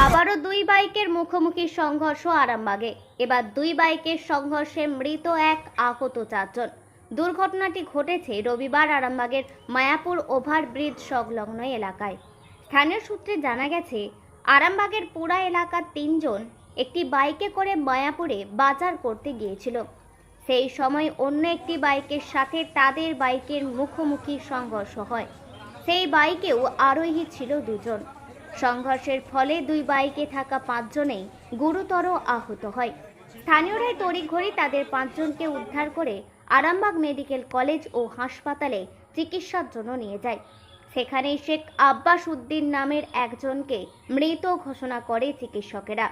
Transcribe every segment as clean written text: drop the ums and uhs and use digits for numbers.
আবারও দুই বাইকের মুখোমুখি সংঘর্ষ আরামবাগে। এবার দুই বাইকের সংঘর্ষে মৃত এক, আহত 4 জন। দুর্ঘটনাটি ঘটেছে রবিবার আরামবাগের মায়াপুর ওভারব্রিজ সংলগ্ন এলাকায়। স্থানীয় সূত্রে জানা গেছে, আরামবাগের পুরা এলাকার 3 জন একটি বাইকে করে মায়াপুরে বাজার করতে গিয়েছিল। সেই সময় অন্য একটি বাইকের সাথে তাদের বাইকের মুখোমুখি সংঘর্ষ হয়। সেই বাইকেও আরোহী ছিল 2 জন। সংঘর্ষের ফলে দুই বাইকে থাকা 5 জনেই গুরুতর আহত হয়। স্থানীয়রাই তড়িঘড়ি তাদের 5 জনকে উদ্ধার করে আরামবাগ মেডিকেল কলেজ ও হাসপাতালে চিকিৎসার জন্য নিয়ে যায়। সেখানে শেখ আব্বাস উদ্দিন নামের একজনকে মৃত ঘোষণা করে চিকিৎসকেরা।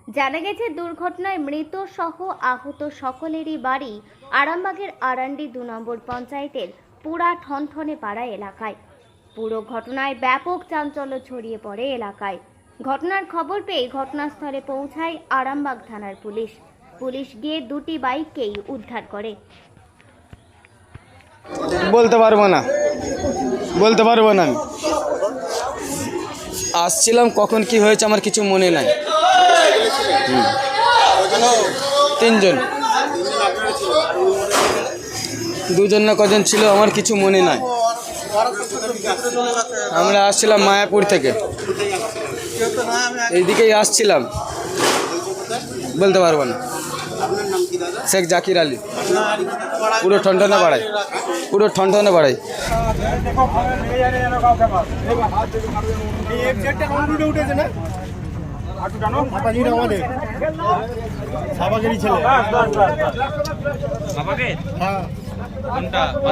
জানা গেছে, দুর্ঘটনায় মৃত সহ আহত সকলেরই বাড়ি আরামবাগের আরান্ডি 2 নম্বর পঞ্চায়েতের পুরা ঠনঠনে পাড়া এলাকায়। পুরো ঘটনায় ব্যাপক চাঞ্চল্য ছড়িয়ে পড়ে এলাকায়। ঘটনার খবর পেয়ে ঘটনাস্থলে পৌঁছায় আরামবাগ থানার পুলিশ। পুলিশ গিয়ে দুটি বাইককেই উদ্ধার করে। বলতে পারবো না আমি আসছিলাম, কখন কি হয়েছে আমার কিছু মনে নাই। 3 জন, 2 জন না কজন ছিল আমার কিছু মনে নাই। আমরা আসছিলাম মায়াপুর থেকে, এইদিকেই আসছিলাম, বলতে পারবো না। শেখ জাকির আলী, পুরো ঠনঠনে বাড়াই।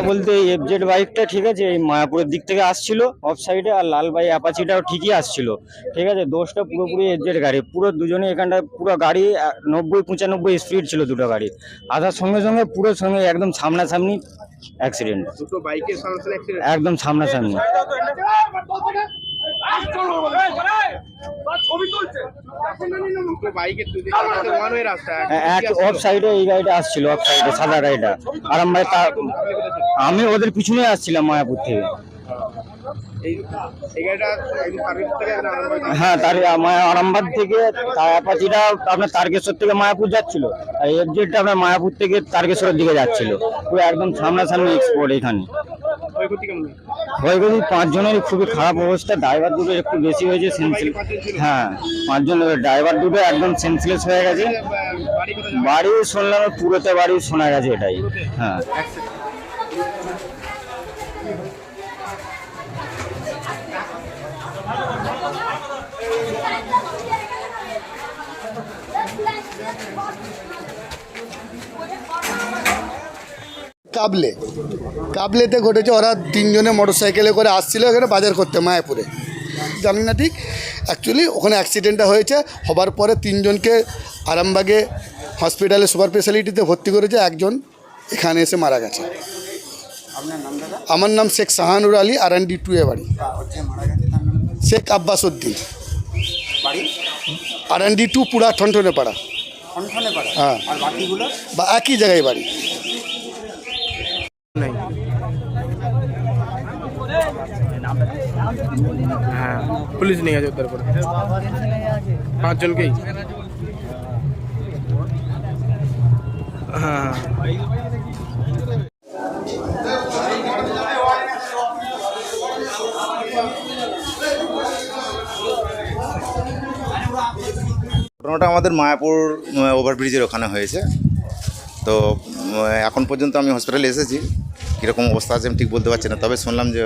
বলতে এফজেড বাইকটা ঠিক আছে, এই মায়াপুরের দিক থেকে আসছিল অফ সাইডে, আর লাল বাই অ্যাপাচিটাও ঠিকই আসছিল, ঠিক আছে। দোষটা পুরোপুরি এফজেড গাড়ি, পুরো দুজনে এখানটা পুরো গাড়ি 90-95 স্পিড ছিল দুটো গাড়ি। আসার সঙ্গে সঙ্গে পুরো সঙ্গে একদম সামনাসামনি অ্যাক্সিডেন্ট, দুটো বাইকের একদম সামনাসামনি। অফ সাইডে এই গাড়িটা আসছিল, অফ সাইডে সাদা গাড়িটা। আর আমি ওদের পিছনে আসছিলাম মায়াপুর থেকে। হ্যাঁ, তার আরামবাগ থেকে অ্যাপাচিটা আপনার তারকেশ্বর থেকে মায়াপুর যাচ্ছিল, আর এফজেডটা আপনার মায়াপুর থেকে তারকেশ্বরের দিকে যাচ্ছিল। পুরো একদম সামনাসামনি এক্সপোর্ট। এখানে ক্ষয়ক্ষতি 5 জনেরই খুবই খারাপ অবস্থা। ড্রাইভার দুটো একটু বেশি হয়েছে, সেন্সলেস। হ্যাঁ, 5 জন ড্রাইভার দুটো একদম সেন্সলেস হয়ে গেছে। বাড়ি শুনলাম পুরোতে বাড়ি শোনা গেছে এটাই। হ্যাঁ, কাবলেতে ঘটেছে। ওরা 3 জনে মোটরসাইকেলে করে আসছিল এখানে বাজার করতে মায়াপুরে, জানি না ঠিক। অ্যাকচুয়ালি ওখানে অ্যাক্সিডেন্টটা হয়েছে, হবার পরে 3 জনকে আরামবাগে হসপিটালে সুপার স্পেশালিটিতে ভর্তি করেছে। একজন এখানে এসে মারা গেছে। আমার নাম শেখ শাহানুর আলী, আরান্ডি 2 এ বাড়ি। শেখ আব্বাস উদ্দিন, আরান্ডি 2 পুরা ঠনঠনে পাড়া। হ্যাঁ, বা একই জায়গায় বাড়ি। হ্যাঁ, পুলিশ নিয়ে গেছে উদ্ধার করে 5 জনকেই। হ্যাঁ, ঘটনাটা আমাদের মায়াপুর ওভারব্রিজের ওখানে হয়েছে। তো এখন পর্যন্ত আমি হসপিটালে এসেছি, কীরকম অবস্থা আছে আমি ঠিক বলতে পারছি না। তবে শুনলাম যে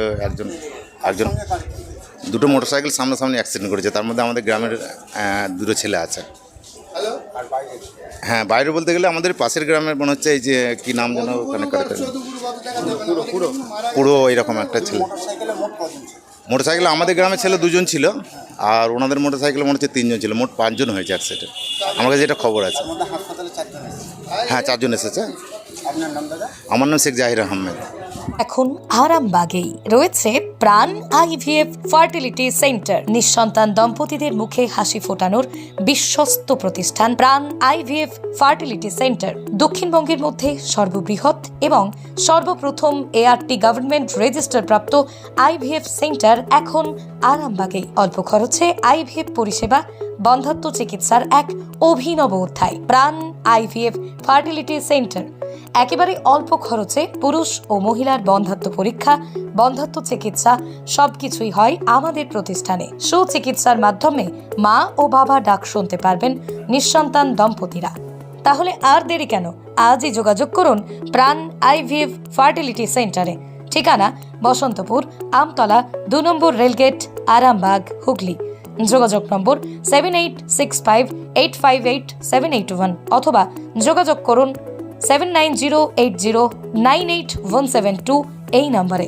একজন দুটো মোটরসাইকেল সামনাসামনি অ্যাক্সিডেন্ট করেছে, তার মধ্যে আমাদের গ্রামের 2 ছেলে আছে। হ্যাঁ, বাইরে বলতে গেলে আমাদের পাশের গ্রামের মনে হচ্ছে, এই যে কী নাম যেন ওখানে পুরো এরকম একটা ছেলে। মোটরসাইকেলে আমাদের গ্রামের ছেলে 2 জন ছিল, আর ওনাদের মোটরসাইকেলে মনে হচ্ছে 3 জন ছিল। মোট 5 জন হয়েছে অ্যাক্সিডেন্ট, আমার কাছে এটা খবর আছে। হ্যাঁ, 4 জন এসেছে। আমার নাম শেখ জাহির আহমেদ। এখন আরামবাগেই রয়েছে প্রাণ আইভিএফ ফার্টিলিটি সেন্টার। নিঃসন্তান দম্পতিদের মুখে হাসি ফোটানোর বিশ্বস্ত প্রতিষ্ঠান প্রাণ আইভিএফ ফার্টিলিটি সেন্টার দক্ষিণবঙ্গের মধ্যে সর্ববৃহৎ এবং সর্বপ্রথম এআরটি গভর্নমেন্ট রেজিস্টার প্রাপ্ত আইভিএফ সেন্টার এখন আরামবাগেই। অল্প খরচে আইভিএফ পরিষেবা, বন্ধাত্ম চিকিৎসার এক অভিনব অধ্যায়। প্রাণ আইভিএফ ফার্টিলিটি সেন্টার একেবারে অল্প খরচে পুরুষ ও মহিলার বন্ধাত্ম পরীক্ষা, বন্ধাত্ম চিকিৎসা সবকিছুই হয় আমাদের প্রতিষ্ঠানে। সুচিকিৎসার মাধ্যমে মা ও বাবা ডাক শুনতে পারবেন নিঃসন্তান দম্পতিরা। তাহলে আর দেরি কেন? আজই যোগাযোগ করুন প্রাণ আইভিএফ ফার্টিলিটি সেন্টারে। ঠিকানা বসন্তপুর, আমতলা, 2 নম্বর রেলগেট, আরামবাগ, হুগলি। যোগাযোগ নম্বর 7865858781 অথবা যোগাযোগ করুন 7908098172 এই নম্বরে।